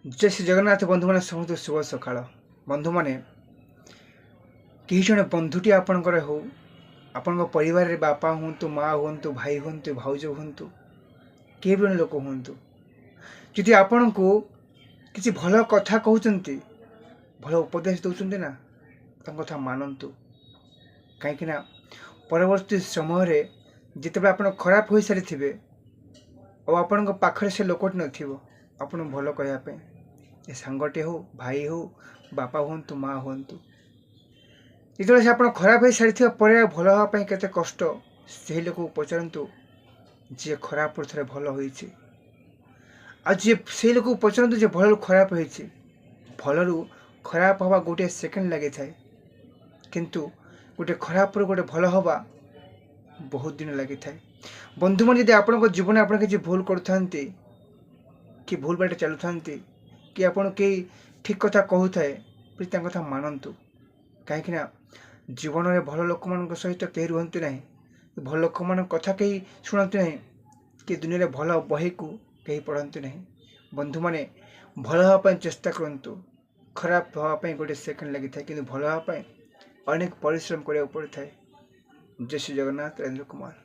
जय श्री जगन्नाथ बंधु मैंने समस्त शुभ सकाळ बंधु मैंने कहीं जड़े बंधुटी आपणकर हो आपण परिवार रे बापा हूँ माँ हूँ भाई हूँ भाउज हूँ किए भी लोक हूँ जदि आपण को किसी भल कथा कहते भल उपदेश दौरान ना कथा मानतु कहीं परवर्ती समय जिते आप खराब हो सारी थे और आपण पाखे से लोकटी नथिबो आपण भल कहवाई ये सांगटे हो भाई हो बापा हूँ माँ हूँ जो से आप खराब हो सारी पर भल हाँपाई के कष्ट से लोक पचारतु जी खराब पर थे भल होजी से लोक पचारतु जे भल खराब होती भलू खराब हवा गोटे सेकेंड लगी था किंतु गोटे खराब पर गोटे भल हवा बहुत दिन लगी था बंधु मान आप जीवन आप किसी भूल करुँच कि भूल बाटे चलु था कि आपन कई ठीक कथा कहू थाए प्लीज कथा मानतु कहीं जीवन में भल लोक मान सहित कहीं रुहतु ना भल लोक मान कथा कहीं शुणु ना कि दुनिया में भल बही को कहीं पढ़तु ना बंधु मैंने भल हाँपाई चेष्टा करूँ खराब हाँपाई गोटे सेकेंड लगी था कि भल हाँपाई अनेक परिश्रम करा पड़ता है। जय श्री जगन्नाथ। राजेंद्र कुमार।